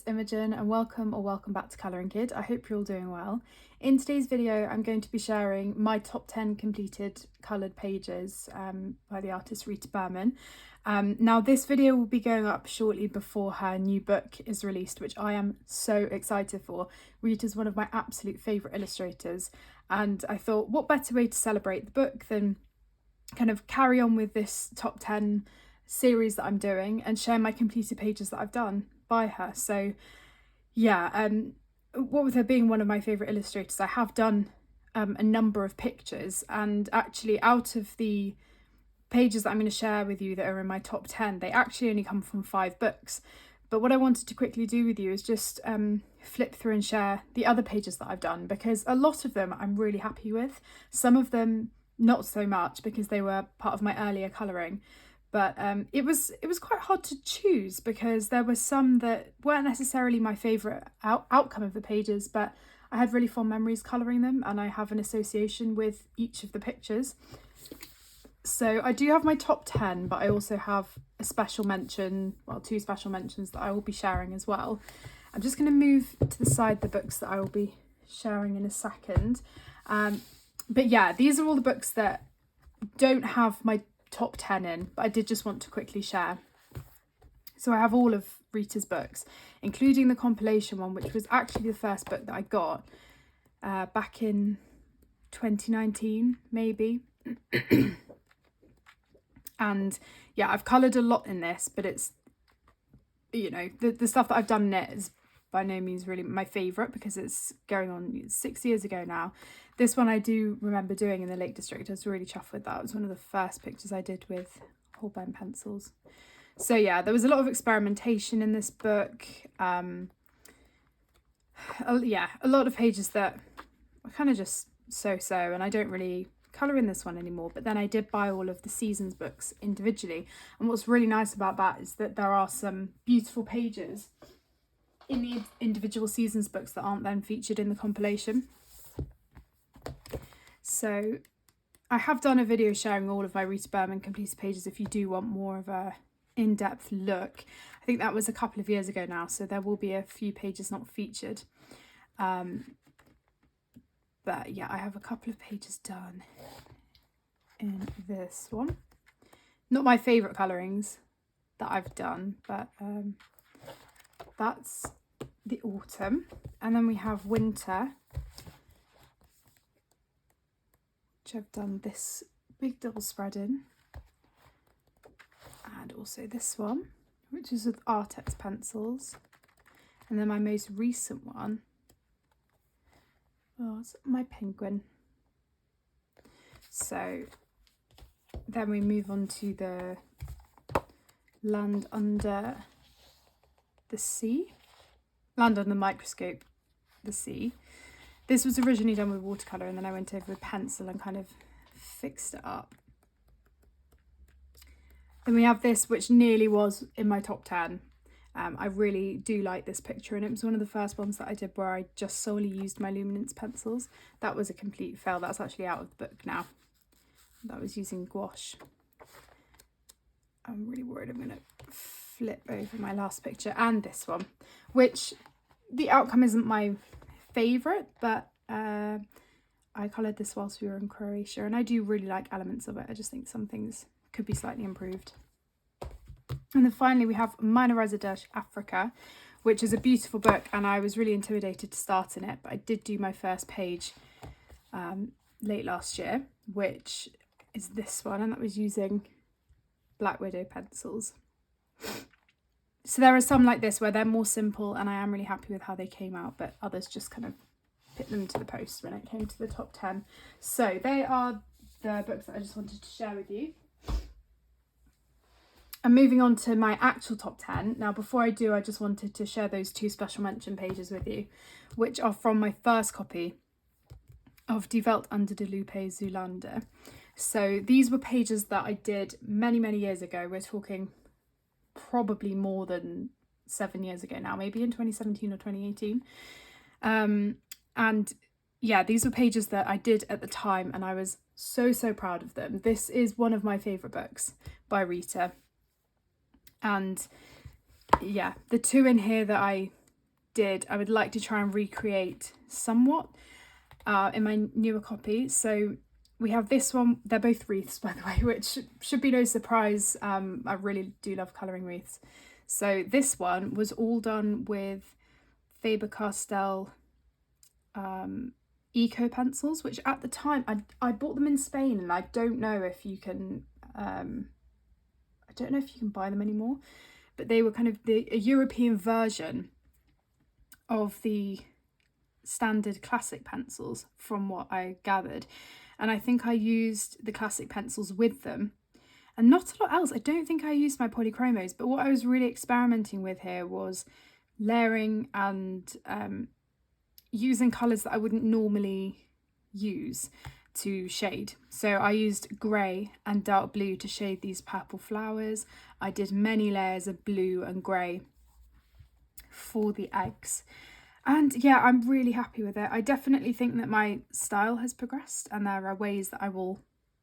Imogen and welcome back to Colouring Kid. I hope you're all doing well. In today's video I'm going to be sharing my top 10 completed coloured pages by the artist Rita Berman. Now this video will be going up shortly before her new book is released, which I am so excited for. Rita's one of my absolute favourite illustrators, and I thought what better way to celebrate the book than kind of carry on with this top 10 series that I'm doing and share my completed pages that I've done by her. So yeah, what with her being one of my favourite illustrators, I have done a number of pictures, and actually out of the pages that I'm going to share with you that are in my top 10, they actually only come from 5 books. But what I wanted to quickly do with you is just flip through and share the other pages that I've done, because a lot of them I'm really happy with, some of them not so much because they were part of my earlier colouring. But it was quite hard to choose because there were some that weren't necessarily my favourite outcome of the pages, but I had really fond memories colouring them, and I have an association with each of the pictures. So I do have my top 10, but I also have a special mention, well, 2 special mentions that I will be sharing as well. I'm just going to move to the side the books that I will be sharing in a second. But yeah, these are all the books that don't have my top 10 in, but I did just want to quickly share. So I have all of Rita's books, including the compilation one, which was actually the first book that I got back in 2019 maybe. And yeah, I've coloured a lot in this, but it's, you know, the stuff that I've done in it is by no means really my favourite because it's going on 6 years ago now. This one I do remember doing in the Lake District. I was really chuffed with that. It was one of the first pictures I did with Holbein pencils. So yeah, there was a lot of experimentation in this book. Yeah, a lot of pages that are kind of just so-so, and I don't really colour in this one anymore. But then I did buy all of the Seasons books individually, and what's really nice about that is that there are some beautiful pages in the individual Seasons books that aren't then featured in the compilation. So I have done a video sharing all of my Rita Berman completed pages if you do want more of a in-depth look. I think that was a couple of years ago now, so there will be a few pages not featured. But yeah, I have a couple of pages done in this one. Not my favourite colourings that I've done, but that's the autumn. And then we have winter, which I've done this big double spread in, and also this one, which is with Artex pencils. And then my most recent one was my penguin. So then we move on to the Land Under the Sea, Land Under the Microscope, the Sea. This was originally done with watercolour, and then I went over with pencil and kind of fixed it up. Then we have this, which nearly was in my top 10. I really do like this picture, and it was one of the first ones that I did where I just solely used my luminance pencils. That was a complete fail. That's actually out of the book now. That was using gouache. I'm really worried I'm going to flip over my last picture and this one, which the outcome isn't my favourite, but I coloured this whilst we were in Croatia, and I do really like elements of it. I just think some things could be slightly improved. And then finally we have Minor Residence Africa, which is a beautiful book, and I was really intimidated to start in it, but I did do my first page late last year, which is this one, and that was using Black Widow pencils. So there are some like this where they're more simple, and I am really happy with how they came out, but others just kind of put them to the post when it came to the top 10. So they are the books that I just wanted to share with you. And moving on to my actual top 10. Now, before I do, I just wanted to share those 2 special mention pages with you, which are from my first copy of Die Welt unter der Lupe Zoolander. So these were pages that I did many, many years ago. We're talking probably more than 7 years ago now, maybe in 2017 or 2018. And yeah, these were pages that I did at the time, and I was so proud of them. This is one of my favourite books by Rita. And yeah, the 2 in here that I did, I would like to try and recreate somewhat in my newer copy. So we have this one, they're both wreaths by the way, which should be no surprise. I really do love colouring wreaths. So this one was all done with Faber-Castell eco pencils, which at the time I bought them in Spain, and I don't know if you can buy them anymore, but they were kind of a European version of the standard classic pencils from what I gathered, and I think I used the classic pencils with them and not a lot else. I don't think I used my polychromos, but what I was really experimenting with here was layering and using colours that I wouldn't normally use to shade. So I used grey and dark blue to shade these purple flowers. I did many layers of blue and grey for the eggs. And yeah, I'm really happy with it. I definitely think that my style has progressed, and there are ways that I will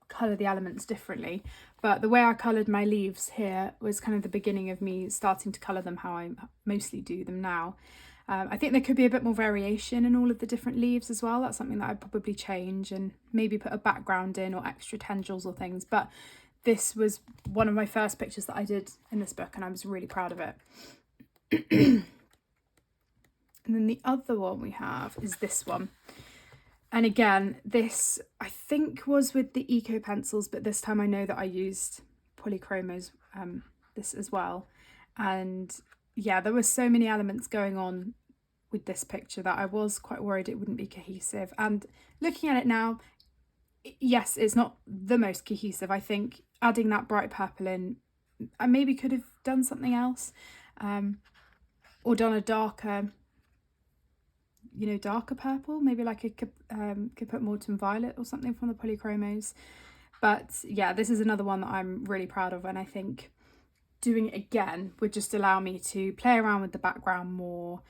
colour the elements differently. But the way I coloured my leaves here was kind of the beginning of me starting to colour them how I mostly do them now. I think there could be a bit more variation in all of the different leaves as well. That's something that I'd probably change and maybe put a background in or extra tendrils or things. But this was one of my first pictures that I did in this book, and I was really proud of it. And then the other one we have is this one. And again, this I think was with the eco pencils, but this time I know that I used polychromos, this as well. And yeah, there were so many elements going on with this picture that I was quite worried it wouldn't be cohesive. And looking at it now, yes, it's not the most cohesive. I think adding that bright purple in, I maybe could have done something else, or done a darker, darker purple. Maybe like I could put Morton Violet or something from the polychromos. But yeah, this is another one that I'm really proud of, and I think doing it again would just allow me to play around with the background more,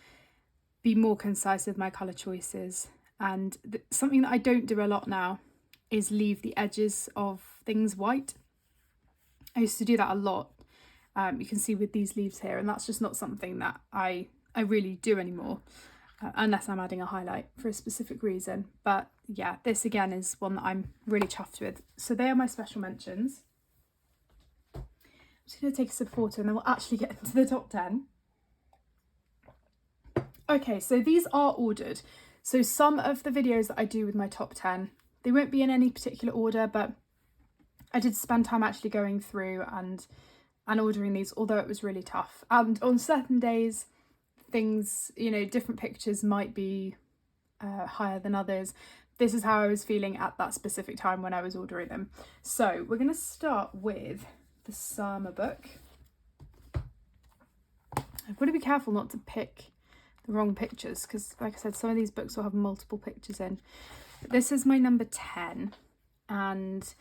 be more concise with my colour choices. And something that I don't do a lot now is leave the edges of things white. I used to do that a lot. You can see with these leaves here, and that's just not something that I really do anymore, unless I'm adding a highlight for a specific reason. But yeah, this again is one that I'm really chuffed with. So they are my special mentions. I'm just going to take a photo and then we'll actually get into the top 10. Okay, so these are ordered. So some of the videos that I do with my top 10, they won't be in any particular order, but I did spend time actually going through and ordering these, although it was really tough. And on certain days, things, different pictures might be higher than others. This is how I was feeling at that specific time when I was ordering them. So we're going to start with the summer book. I've got to be careful not to pick the wrong pictures, because like I said, some of these books will have multiple pictures in. This is my number 10, and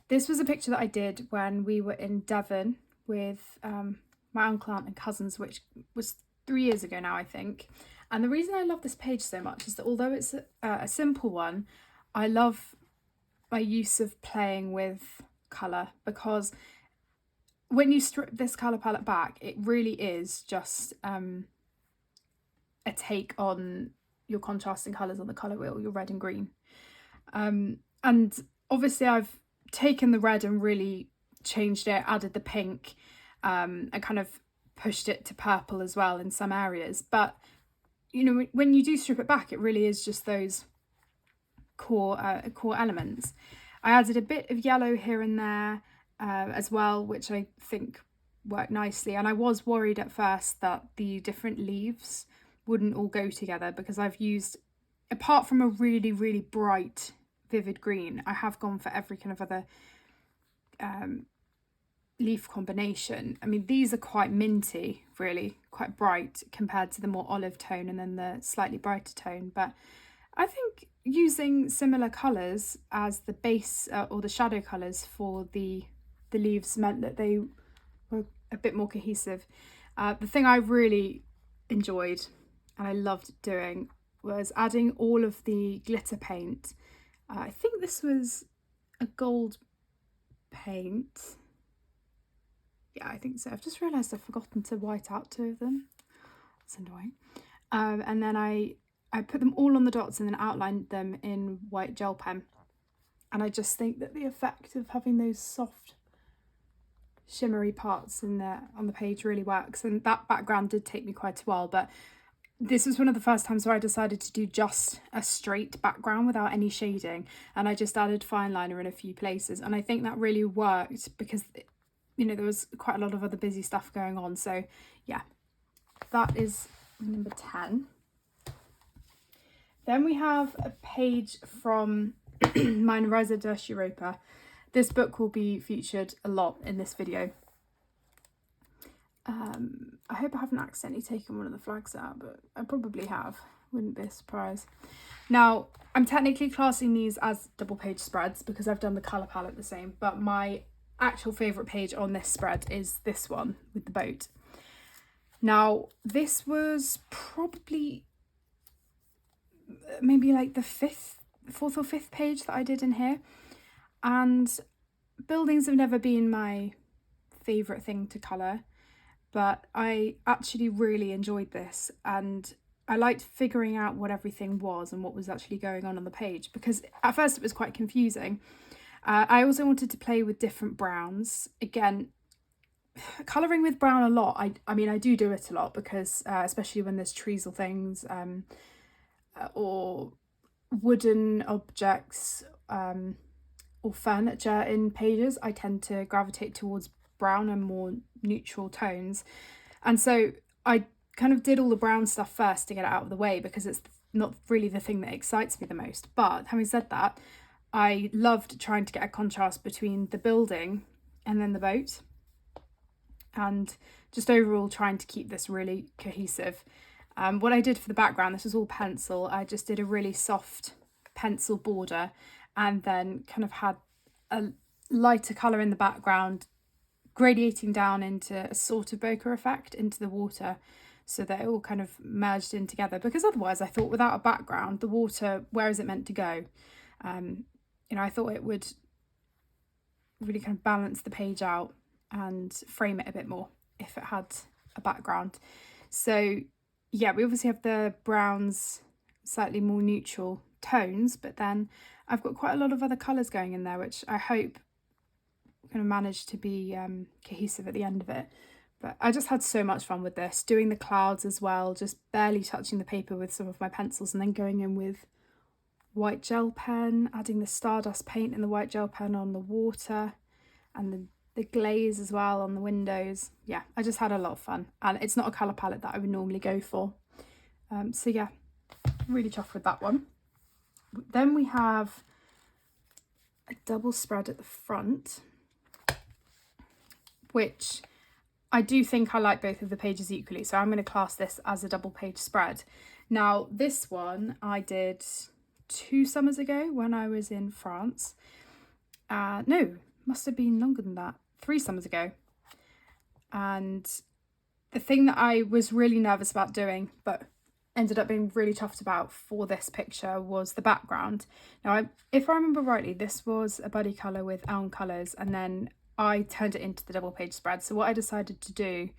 this was a picture that I did when we were in Devon with my uncle, aunt and cousins, which was 3 years ago now, I think. And the reason I love this page so much is that although it's a simple one, I love my use of playing with colour, because when you strip this colour palette back, it really is just a take on your contrasting colours on the colour wheel, your red and green. And obviously I've taken the red and really changed it, added the pink, and kind of pushed it to purple as well in some areas. But when you do strip it back, it really is just those core elements. I added a bit of yellow here and there as well, which I think worked nicely. And I was worried at first that the different leaves wouldn't all go together, because I've used, apart from a really, really bright vivid green, I have gone for every kind of other leaf combination. I mean, these are quite minty, really, quite bright compared to the more olive tone and then the slightly brighter tone. But I think using similar colours as the base or the shadow colours for the leaves meant that they were a bit more cohesive. The thing I really enjoyed and I loved doing was adding all of the glitter paint. I think this was a gold paint. Yeah, I think so. I've just realised I've forgotten to white out 2 of them. That's annoying. And then I put them all on the dots and then outlined them in white gel pen. And I just think that the effect of having those soft shimmery parts in there on the page really works. And that background did take me quite a while, but this was one of the first times where I decided to do just a straight background without any shading, and I just added fine liner in a few places, and I think that really worked because, you know, there was quite a lot of other busy stuff going on. So yeah, that is number 10. Then we have a page from Meine Reise durch Europa. This book will be featured a lot in this video. I hope I haven't accidentally taken one of the flags out, but I probably have. Wouldn't be a surprise. Now, I'm technically classing these as double page spreads because I've done the colour palette the same, but my actual favourite page on this spread is this one with the boat. Now, this was probably maybe like the fourth or fifth page that I did in here, and buildings have never been my favourite thing to colour, but I actually really enjoyed this, and I liked figuring out what everything was and what was actually going on the page, because at first it was quite confusing. I also wanted to play with different browns. Again, colouring with brown a lot, I mean I do it a lot because especially when there's trees or things, or wooden objects, or furniture in pages, I tend to gravitate towards brown and more neutral tones. And so I kind of did all the brown stuff first to get it out of the way because it's not really the thing that excites me the most. But having said that, I loved trying to get a contrast between the building and then the boat, and just overall trying to keep this really cohesive. What I did for the background, this was all pencil. I just did a really soft pencil border and then kind of had a lighter colour in the background gradiating down into a sort of bokeh effect into the water, so that it all kind of merged in together, because otherwise I thought without a background, the water, where is it meant to go? You know, I thought it would really kind of balance the page out and frame it a bit more if it had a background. So yeah, we obviously have the browns, slightly more neutral tones, but then I've got quite a lot of other colours going in there, which I hope kind of manage to be cohesive at the end of it. But I just had so much fun with this, doing the clouds as well, just barely touching the paper with some of my pencils and then going in with white gel pen, adding the stardust paint in the white gel pen on the water, and the glaze as well on the windows. Yeah, I just had a lot of fun, and it's not a colour palette that I would normally go for. So yeah, really chuffed with that one. Then we have a double spread at the front, which I do think I like both of the pages equally, so I'm going to class this as a double page spread. Now, this one I did 2 summers ago when I was in France. No, must have been longer than that, 3 summers ago. And the thing that I was really nervous about doing, but ended up being really chuffed about for this picture, was the background. Now, if I remember rightly, this was a buddy colour with elm colours, and then I turned it into the double page spread. So what I decided to do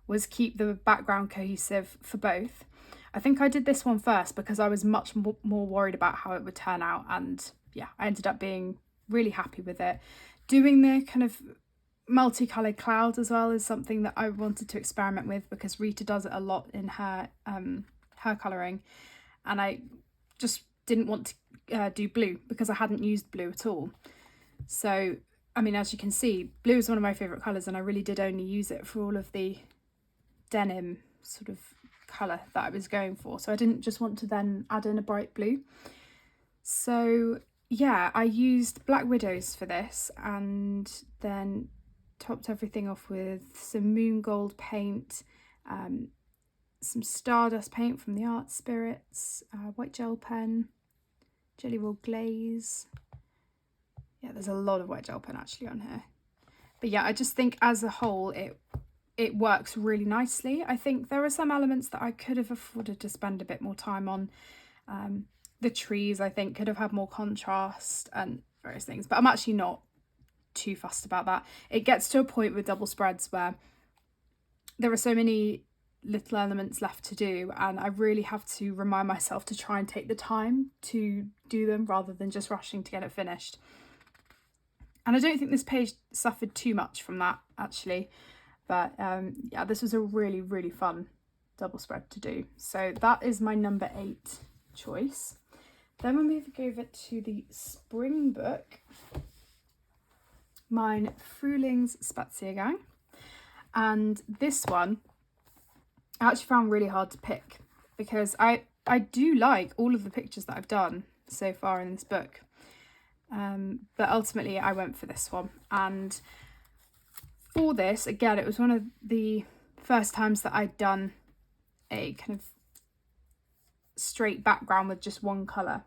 was keep the background cohesive for both. I think I did this one first because I was much more worried about how it would turn out, and yeah, I ended up being really happy with it. Doing the kind of multicoloured clouds as well is something that I wanted to experiment with because Rita does it a lot in her colouring, and I just didn't want to do blue because I hadn't used blue at all. So I mean, as you can see, blue is one of my favourite colours, and I really did only use it for all of the denim sort of colour that I was going for. So I didn't just want to then add in a bright blue. So yeah, I used Black Widows for this, and then topped everything off with some moon gold paint, some stardust paint from the Art Spirits, white gel pen, Jelly Roll glaze. Yeah, there's a lot of white gel pen actually on here. But yeah, I just think as a whole it works really nicely. I think there are some elements that I could have afforded to spend a bit more time on. The trees, I think, could have had more contrast and various things, but I'm actually not too fussed about that. It gets to a point with double spreads where there are so many little elements left to do, and I really have to remind myself to try and take the time to do them rather than just rushing to get it finished. And I don't think this page suffered too much from that actually, but yeah, this was a really, really fun double spread to do. So that is my number 8 choice. Then we're moving over to the spring book, mine Frühlings Spaziergang, and this one I actually found really hard to pick because I do like all of the pictures that I've done so far in this book, but ultimately I went for this one. And for this, again, it was one of the first times that I'd done a kind of straight background with just one colour,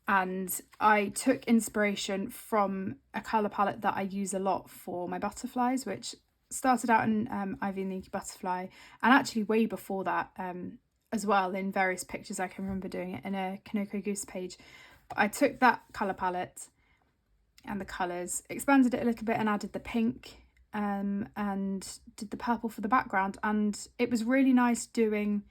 and I took inspiration from a colour palette that I use a lot for my butterflies, which started out in Ivy and the Inky Butterfly, and actually way before that as well, in various pictures. I can remember doing it in a Kanoko Goose page. But I took that colour palette and the colours, expanded it a little bit and added the pink and did the purple for the background, and it was really nice doing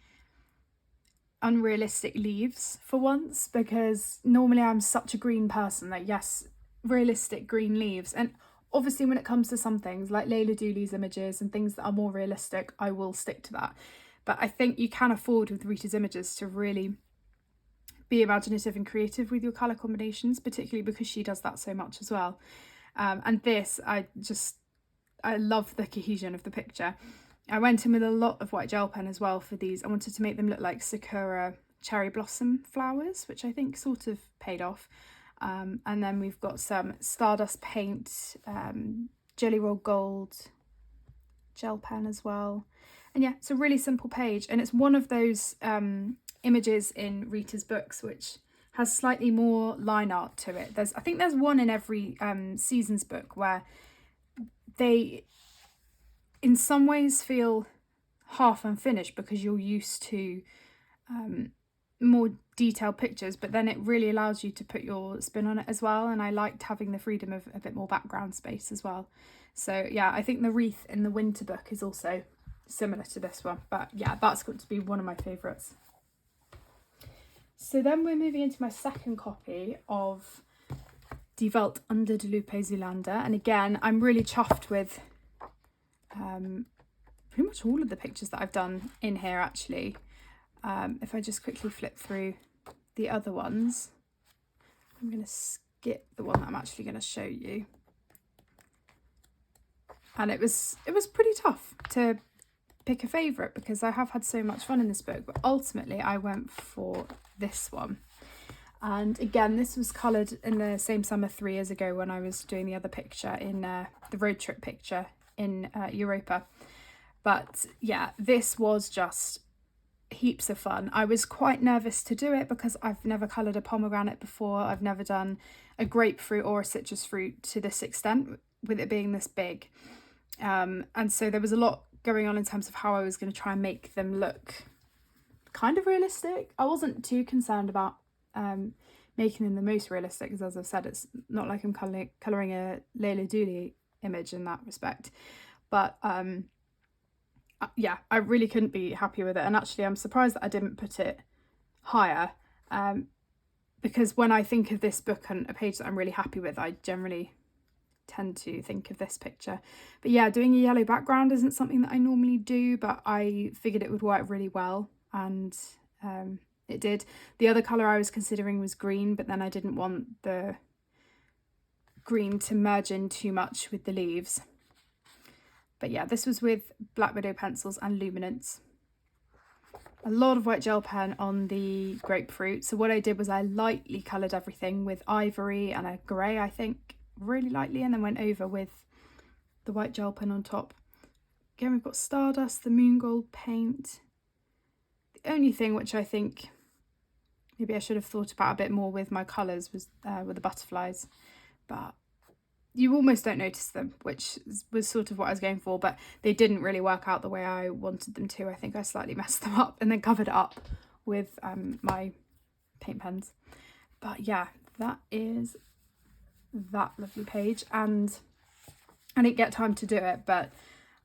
unrealistic leaves for once, because normally I'm such a green person that yes, realistic green leaves, and obviously when it comes to some things like Layla Dooley's images and things that are more realistic, I will stick to that. But I think you can afford with Rita's images to really be imaginative and creative with your colour combinations, particularly because she does that so much as well. And this, I love the cohesion of the picture. I went in with a lot of white gel pen as well for these. I wanted to make them look like sakura cherry blossom flowers, which I think sort of paid off. And then we've got some Stardust paint, Jelly Roll Gold gel pen as well. And yeah, it's a really simple page, and it's one of those images in Rita's books which has slightly more line art to it. I think there's one in every season's book where they in some ways feel half unfinished because you're used to more detailed pictures, but then it really allows you to put your spin on it as well, and I liked having the freedom of a bit more background space as well. So yeah, I think the wreath in the winter book is also similar to this one, but yeah, that's got to be one of my favourites. So then we're moving into my second copy of Die Welt unter der Lupe Zoolander, and again I'm really chuffed with pretty much all of the pictures that I've done in here actually. If I just quickly flip through the other ones, I'm going to skip the one that I'm actually going to show you. And it was pretty tough to pick a favourite because I have had so much fun in this book, but ultimately I went for this one. And again, this was coloured in the same summer 3 years ago when I was doing the other picture in the road trip picture in Europa. But yeah, this was just heaps of fun. I was quite nervous to do it because I've never coloured a pomegranate before. I've never done a grapefruit or a citrus fruit to this extent, with it being this big. And so there was a lot going on in terms of how I was going to try and make them look kind of realistic. I wasn't too concerned about making them the most realistic, because as I've said, it's not like I'm colouring a Layla Dooley image in that respect. But yeah, I really couldn't be happier with it, and actually I'm surprised that I didn't put it higher, because when I think of this book and a page that I'm really happy with, I generally tend to think of this picture. But yeah, doing a yellow background isn't something that I normally do, but I figured it would work really well, and it did. The other colour I was considering was green, but then I didn't want the green to merge in too much with the leaves. But yeah, this was with Black Widow pencils and luminance. A lot of white gel pen on the grapefruit. So what I did was I lightly coloured everything with ivory and a grey, I think, really lightly, and then went over with the white gel pen on top. Again, we've got Stardust, the moon gold paint. The only thing which I think maybe I should have thought about a bit more with my colours was with the butterflies, but you almost don't notice them, which was sort of what I was going for, but they didn't really work out the way I wanted them to. I think I slightly messed them up and then covered it up with my paint pens. But yeah, that is that lovely page, and I didn't get time to do it, but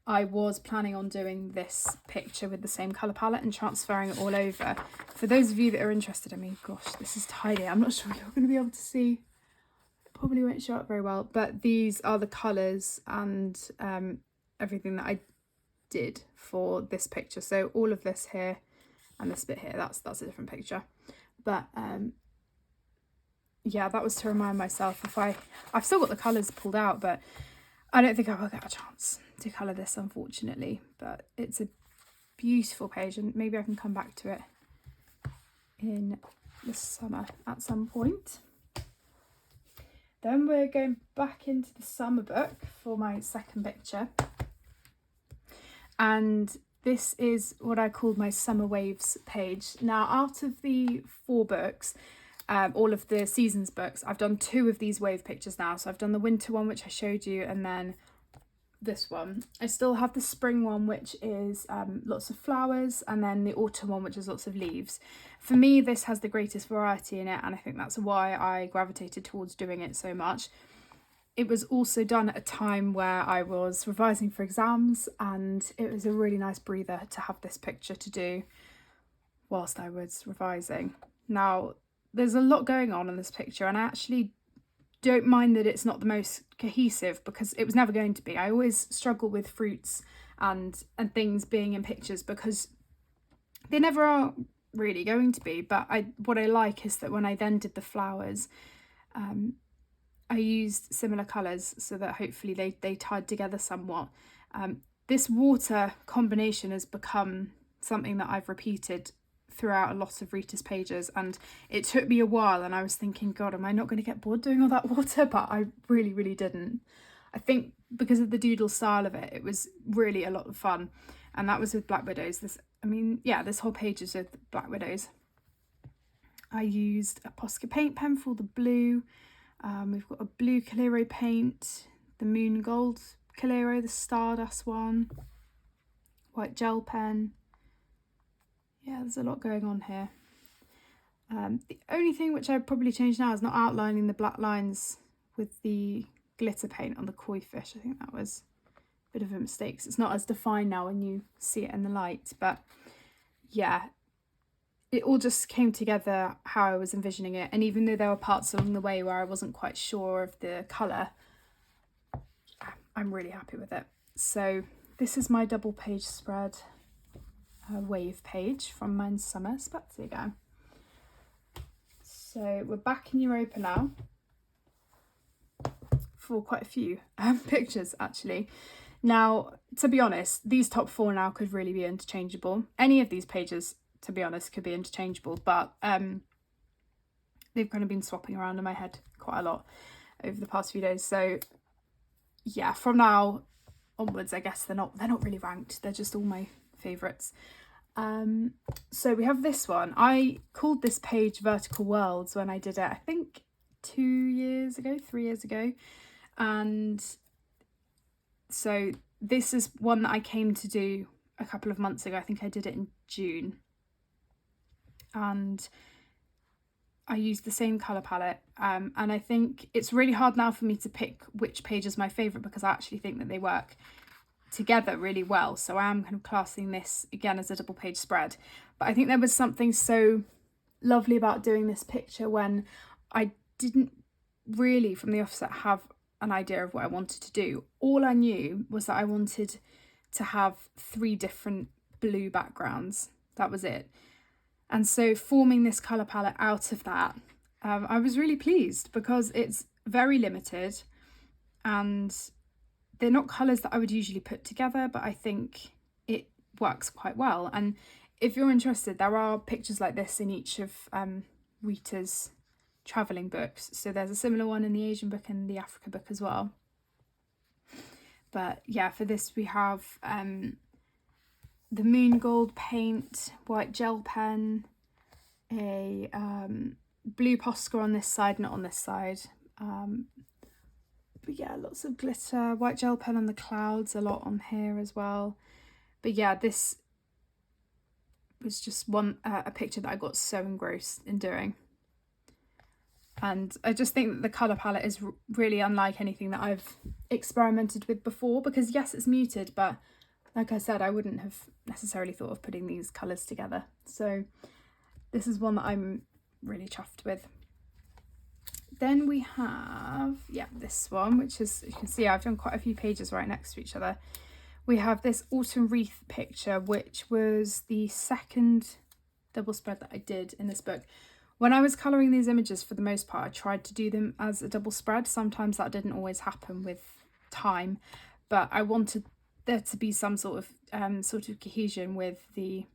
I was planning on doing this picture with the same colour palette and transferring it all over. For those of you that are interested, I mean, gosh, this is tiny. I'm not sure you're going to be able to see. Probably won't show up very well, but these are the colours and everything that I did for this picture. So all of this here and this bit here, that's a different picture. But yeah, that was to remind myself I've still got the colours pulled out, but I don't think I will get a chance to colour this, unfortunately. But it's a beautiful page, and maybe I can come back to it in the summer at some point. Then we're going back into the summer book for my second picture. And this is what I called my Summer Waves page. Now, out of the 4 books, all of the seasons books, I've done 2 of these wave pictures now. So I've done the winter one, which I showed you, and then this one. I still have the spring one, which is lots of flowers, and then the autumn one, which is lots of leaves. For me, this has the greatest variety in it, and I think that's why I gravitated towards doing it so much. It was also done at a time where I was revising for exams, and it was a really nice breather to have this picture to do whilst I was revising. Now, there's a lot going on in this picture, and I actually don't mind that it's not the most cohesive, because it was never going to be. I always struggle with fruits and things being in pictures because they never are really going to be. But what I like is that when I then did the flowers, I used similar colours so that hopefully they tied together somewhat. This water combination has become something that I've repeated throughout a lot of Rita's pages, and it took me a while, and I was thinking, God, am I not going to get bored doing all that water? But I really didn't. I think because of the doodle style of it, it was really a lot of fun, and that was with Black Widows. This whole page is with Black Widows. I used a Posca paint pen for the blue. We've got a blue Calero paint, the Moon Gold Calero, the Stardust one, white gel pen. Yeah, there's a lot going on here. The only thing which I'd probably change now is not outlining the black lines with the glitter paint on the koi fish. I think that was a bit of a mistake. It's not as defined now when you see it in the light. But yeah, it all just came together how I was envisioning it. And even though there were parts along the way where I wasn't quite sure of the colour, I'm really happy with it. So this is my double page spread wave page from Mein Summer Spaziergang. So we're back in Europa now for quite a few pictures actually. Now, to be honest, these top 4 now could really be interchangeable. Any of these pages, to be honest, could be interchangeable, but they've kind of been swapping around in my head quite a lot over the past few days. So yeah, from now onwards, I guess they're not really ranked. They're just all my favourites. So we have this one. I called this page Vertical Worlds when I did it, I think 3 years ago. And so this is one that I came to do a couple of months ago. I think I did it in June. And I used the same colour palette. And I think it's really hard now for me to pick which page is my favourite, because I actually think that they work together really well. So I am kind of classing this again as a double page spread. But I think there was something so lovely about doing this picture when I didn't really from the offset have an idea of what I wanted to do. All I knew was that I wanted to have 3 different blue backgrounds. That was it. And so forming this colour palette out of that, I was really pleased, because it's very limited and they're not colours that I would usually put together, but I think it works quite well. And if you're interested, there are pictures like this in each of Rita's travelling books. So there's a similar one in the Asian book and the Africa book as well. But yeah, for this we have the Moon Gold paint, white gel pen, a blue Posca on this side, not on this side. But yeah, lots of glitter, white gel pen on the clouds, a lot on here as well. But yeah, this was just a picture that I got so engrossed in doing. And I just think that the colour palette is really unlike anything that I've experimented with before, because yes, it's muted, but like I said, I wouldn't have necessarily thought of putting these colours together. So this is one that I'm really chuffed with. Then we have, yeah, this one, which is, you can see I've done quite a few pages right next to each other. We have this autumn wreath picture, which was the second double spread that I did in this book. When I was colouring these images, for the most part, I tried to do them as a double spread. Sometimes that didn't always happen with time, but I wanted there to be some sort of cohesion with the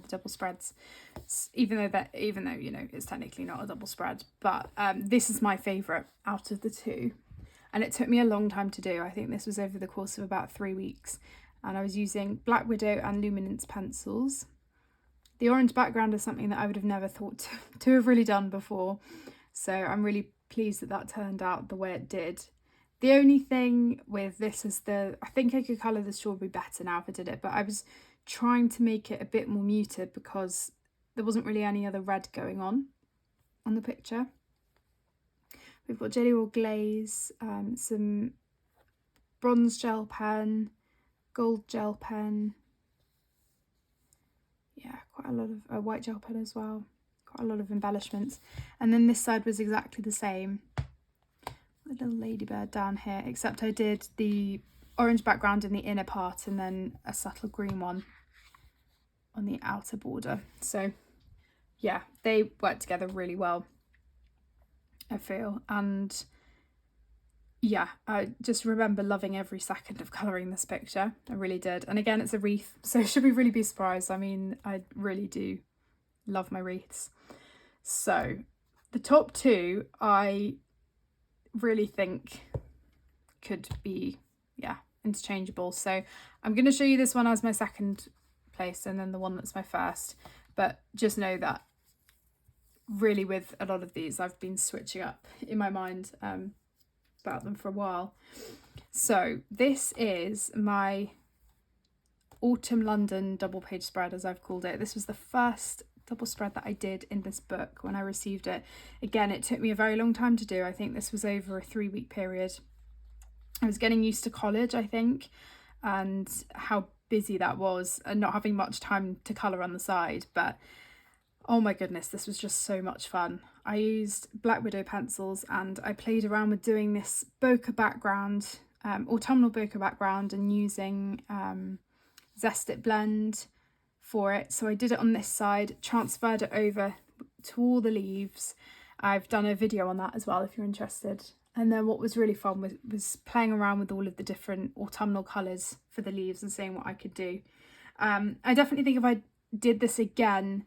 double spreads, even though you know it's technically not a double spread. But this is my favourite out of the two, and it took me a long time to do. I think this was over the course of about 3 weeks, and I was using Black Widow and Luminance pencils. The orange background is something that I would have never thought to have really done before, so I'm really pleased that that turned out the way it did. The only thing with this is I think I could colour the strawberry better now if I did it, but I was trying to make it a bit more muted because there wasn't really any other red going on the picture. We've got Jelly Roll Glaze, some bronze gel pen, gold gel pen, yeah, quite a lot of white gel pen as well, quite a lot of embellishments. And then this side was exactly the same, the little ladybird down here, except I did the orange background in the inner part and then a subtle green one on the outer border. So yeah, they work together really well, I feel. And yeah, I just remember loving every second of colouring this picture. I really did. And again, it's a wreath, so should we really be surprised? I mean, I really do love my wreaths. So the top two I really think could be, yeah, interchangeable. So I'm going to show you this one as my second place and then the one that's my first. But just know that really with a lot of these I've been switching up in my mind about them for a while. So this is my Autumn London double page spread, as I've called it. This was the first double spread that I did in this book when I received it. Again, it took me a very long time to do. I think this was over a 3-week period. I was getting used to college, I think, and how busy that was and not having much time to colour on the side, but oh my goodness, this was just so much fun. I used Black Widow pencils and I played around with doing this bokeh background, autumnal bokeh background, and using Zest It Blend for it. So I did it on this side, transferred it over to all the leaves. I've done a video on that as well if you're interested. And then what was really fun was playing around with all of the different autumnal colours for the leaves and seeing what I could do. I definitely think if I did this again,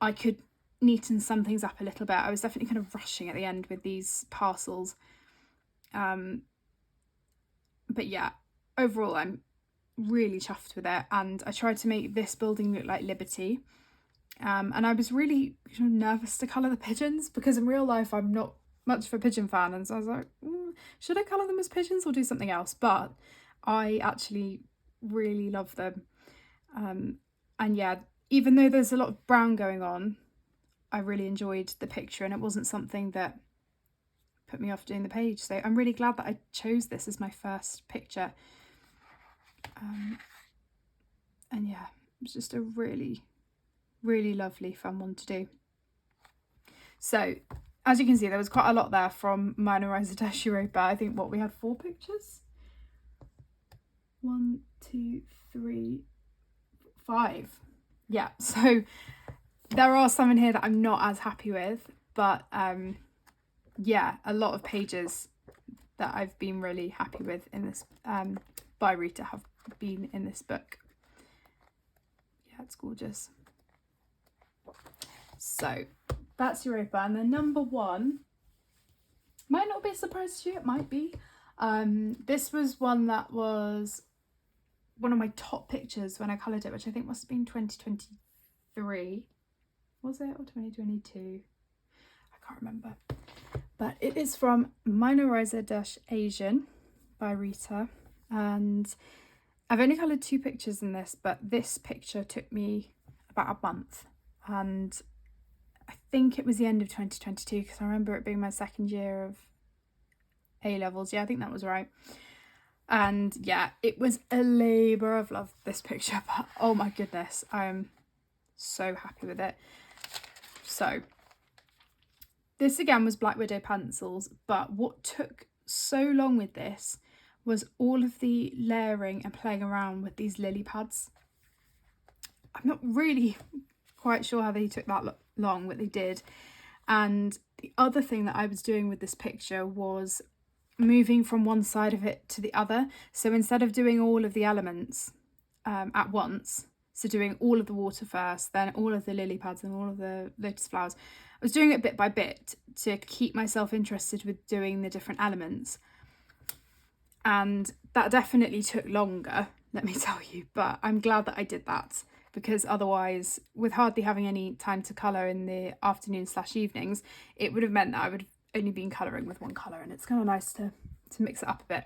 I could neaten some things up a little bit. I was definitely kind of rushing at the end with these parcels. But yeah, overall I'm really chuffed with it, and I tried to make this building look like Liberty. And I was really nervous to colour the pigeons because in real life I'm not much of a pigeon fan, and so I was like, should I colour them as pigeons or do something else? But I actually really love them. And yeah, even though there's a lot of brown going on, I really enjoyed the picture and it wasn't something that put me off doing the page. So I'm really glad that I chose this as my first picture. And yeah, it was just a really, really lovely fun one to do. So as you can see, there was quite a lot there from Minorizer Europa. I think we had 4 pictures. 1, 2, 3, 5. Yeah, so there are some in here that I'm not as happy with, but yeah, a lot of pages that I've been really happy with in this by Rita have been in this book. Yeah, it's gorgeous. So that's Europa, and then number 1 might not be a surprise to you, it might be. This was one that was one of my top pictures when I coloured it, which I think must have been 2023. Was it? Or 2022? I can't remember. But it is from Minorizer-Asian by Rita. And I've only coloured 2 pictures in this, but this picture took me about a month. And I think it was the end of 2022 because I remember it being my second year of A-levels. Yeah, I think that was right. And yeah, it was a labour of love, this picture, but oh my goodness, I'm so happy with it. So this again was Black Widow pencils, but what took so long with this was all of the layering and playing around with these lily pads. I'm not really quite sure how they took that long, but they did. And the other thing that I was doing with this picture was moving from one side of it to the other. So instead of doing all of the elements at once, so doing all of the water first, then all of the lily pads and all of the lotus flowers, I was doing it bit by bit to keep myself interested with doing the different elements. And that definitely took longer, let me tell you, but I'm glad that I did that, because otherwise, with hardly having any time to colour in the afternoon/evenings, it would have meant that I would have only been colouring with one colour, and it's kind of nice to mix it up a bit.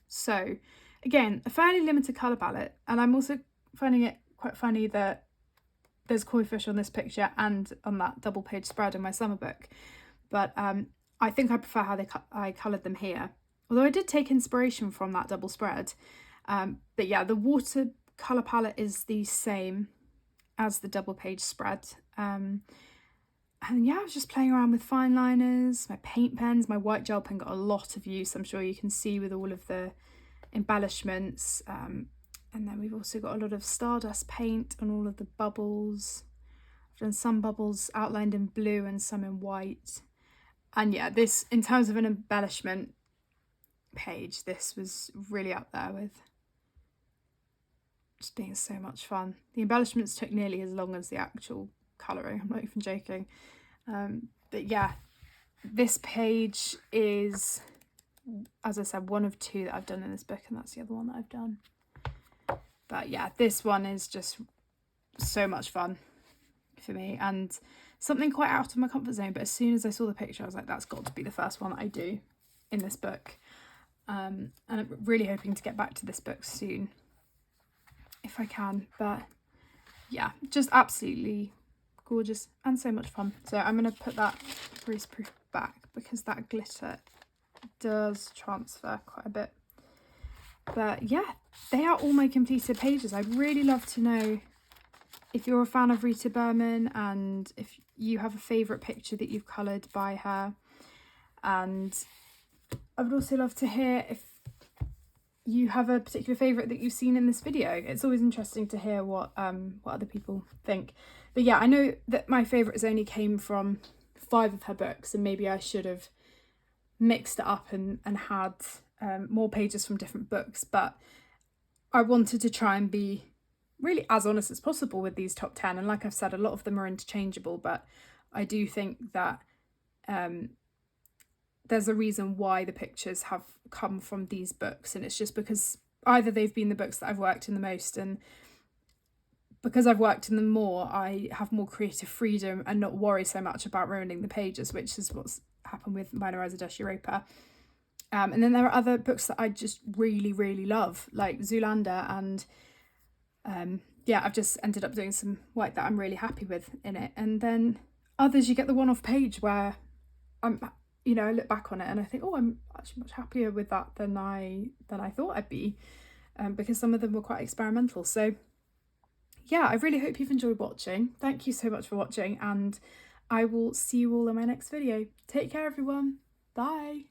So again, a fairly limited colour palette, and I'm also finding it quite funny that there's koi fish on this picture and on that double page spread in my summer book, but I think I prefer how I coloured them here, although I did take inspiration from that double spread. But yeah, the watercolour palette is the same as the double page spread. And yeah, I was just playing around with fine liners, my paint pens. My white gel pen got a lot of use, I'm sure you can see, with all of the embellishments. And then we've also got a lot of stardust paint on all of the bubbles. I've done some bubbles outlined in blue and some in white. And yeah, this, in terms of an embellishment page, this was really up there with just being so much fun. The embellishments took nearly as long as the actual colouring, I'm not even joking. But yeah, this page is, as I said, one of two that I've done in this book, and that's the other one that I've done. But yeah, this one is just so much fun for me, and something quite out of my comfort zone. But as soon as I saw the picture, I was like, that's got to be the first one that I do in this book. And I'm really hoping to get back to this book soon, if I can. But yeah, just absolutely gorgeous and so much fun. So I'm going to put that greaseproof back because that glitter does transfer quite a bit. But yeah, they are all my completed pages. I'd really love to know if you're a fan of Rita Berman and if you have a favourite picture that you've coloured by her. And I would also love to hear if you have a particular favourite that you've seen in this video. It's always interesting to hear what other people think. But yeah, I know that my favourites only came from 5 of her books, and maybe I should have mixed it up and had more pages from different books, but I wanted to try and be really as honest as possible with these top 10. And like I've said, a lot of them are interchangeable, but I do think that there's a reason why the pictures have come from these books, and it's just because either they've been the books that I've worked in the most, and because I've worked in them more, I have more creative freedom and not worry so much about ruining the pages, which is what's happened with Minor Residence Europa. And then there are other books that I just really, really love, like Zoolander, and yeah, I've just ended up doing some work that I'm really happy with in it. And then others, you get the one-off page where I look back on it and I think, oh, I'm actually much happier with that than I thought I'd be, because some of them were quite experimental. So yeah, I really hope you've enjoyed watching. Thank you so much for watching, and I will see you all in my next video. Take care, everyone. Bye.